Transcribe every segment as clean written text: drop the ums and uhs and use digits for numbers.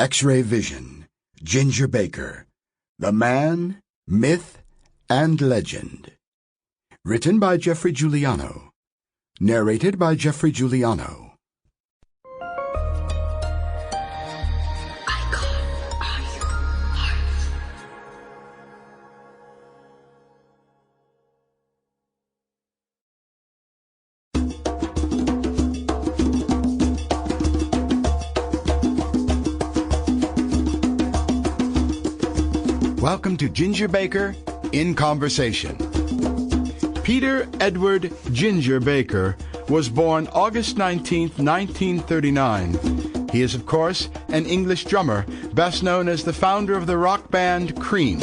X-ray vision, Ginger Baker, the man, myth, and legend. Written by Geoffrey Giuliano. Narrated by Geoffrey Giuliano. Welcome to Ginger Baker in Conversation. Peter Edward Ginger Baker was born August 19, 1939. He is, of course, an English drummer, best known as the founder of the rock band Cream.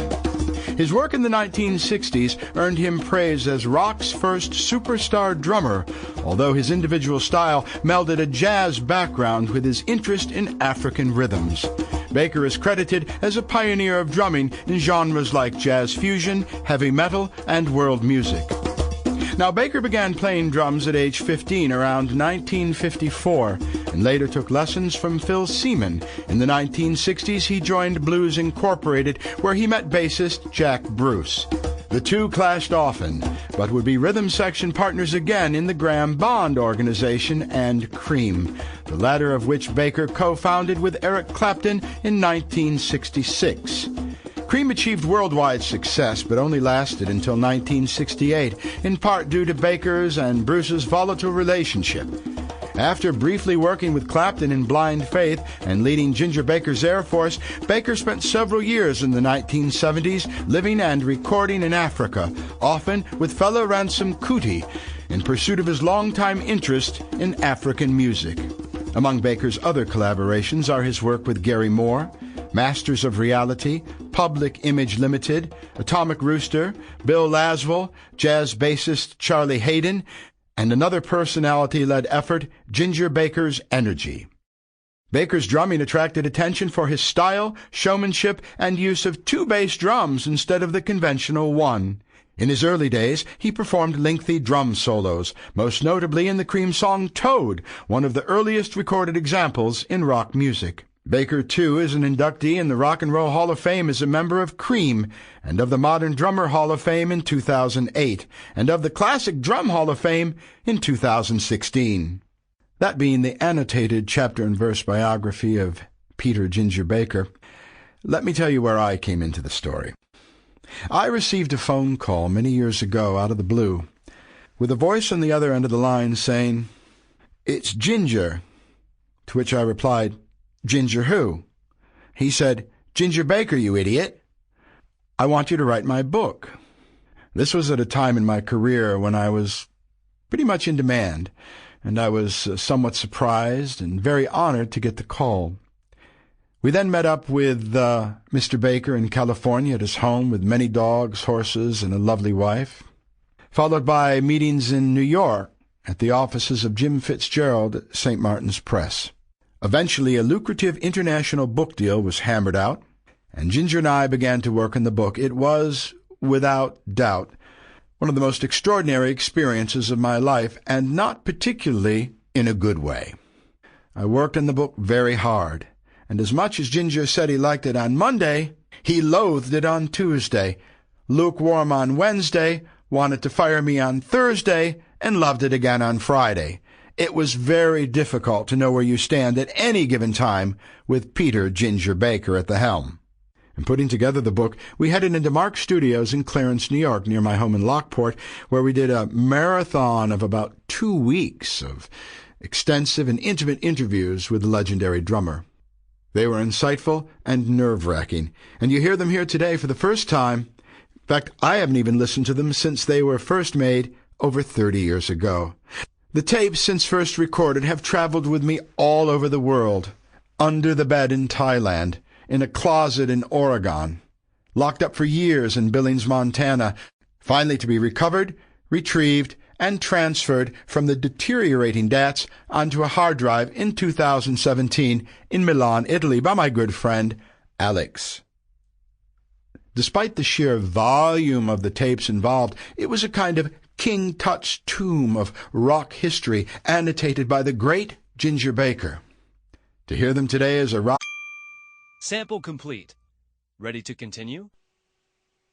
His work in the 1960s earned him praise as rock's first superstar drummer, although his individual style melded a jazz background with his interest in African rhythms. Baker is credited as a pioneer of drumming in genres like jazz fusion, heavy metal, and world music. Now, Baker began playing drums at age 15 around 1954, and later took lessons from Phil Seaman. In the 1960s, he joined Blues Incorporated, where he met bassist Jack Bruce. The two clashed often, but would be rhythm section partners again in the Graham Bond Organization and Cream, the latter of which Baker co-founded with Eric Clapton in 1966. Cream achieved worldwide success, but only lasted until 1968, in part due to Baker's and Bruce's volatile relationship. After briefly working with Clapton in Blind Faith and leading Ginger Baker's Air Force, Baker spent several years in the 1970s living and recording in Africa, often with fellow Ransom Kuti, in pursuit of his longtime interest in African music. Among Baker's other collaborations are his work with Gary Moore, Masters of Reality, Public Image Limited, Atomic Rooster, Bill Laswell, jazz bassist Charlie Hayden, and another personality-led effort, Ginger Baker's Energy. Baker's drumming attracted attention for his style, showmanship, and use of two bass drums instead of the conventional one. In his early days, he performed lengthy drum solos, most notably in the Cream song Toad, one of the earliest recorded examples in rock music. Baker, too, is an inductee in the Rock and Roll Hall of Fame as a member of Cream, and of the Modern Drummer Hall of Fame in 2008, and of the Classic Drum Hall of Fame in 2016. That being the annotated chapter and verse biography of Peter Ginger Baker, let me tell you where I came into the story. I received a phone call many years ago out of the blue, with a voice on the other end of the line saying, "It's Ginger," to which I replied, "Ginger who?" He said, "Ginger Baker, you idiot. I want you to write my book." This was at a time in my career when I was pretty much in demand, and I was somewhat surprised and very honored to get the call. We then met up with Mr. Baker in California at his home with many dogs, horses, and a lovely wife, followed by meetings in New York at the offices of Jim Fitzgerald at St. Martin's Press. Eventually, a lucrative international book deal was hammered out, and Ginger and I began to work on the book. It was, without doubt, one of the most extraordinary experiences of my life, and not particularly in a good way. I worked on the book very hard, and as much as Ginger said he liked it on Monday, he loathed it on Tuesday, lukewarm on Wednesday, wanted to fire me on Thursday, and loved it again on Friday. It was very difficult to know where you stand at any given time with Peter Ginger Baker at the helm. In putting together the book, we headed into Mark Studios in Clarence, New York, near my home in Lockport, where we did a marathon of about 2 weeks of extensive and intimate interviews with the legendary drummer. They were insightful and nerve-wracking, and you hear them here today for the first time. In fact, I haven't even listened to them since they were first made over 30 years ago. The tapes, since first recorded, have traveled with me all over the world, under the bed in Thailand, in a closet in Oregon, locked up for years in Billings, Montana, finally to be recovered, retrieved, and transferred from the deteriorating DATs onto a hard drive in 2017 in Milan, Italy, by my good friend Alex. Despite the sheer volume of the tapes involved, it was a kind of King Tut's tomb of rock history annotated by the great Ginger Baker. To hear them today is a rock. Sample complete. Ready to continue?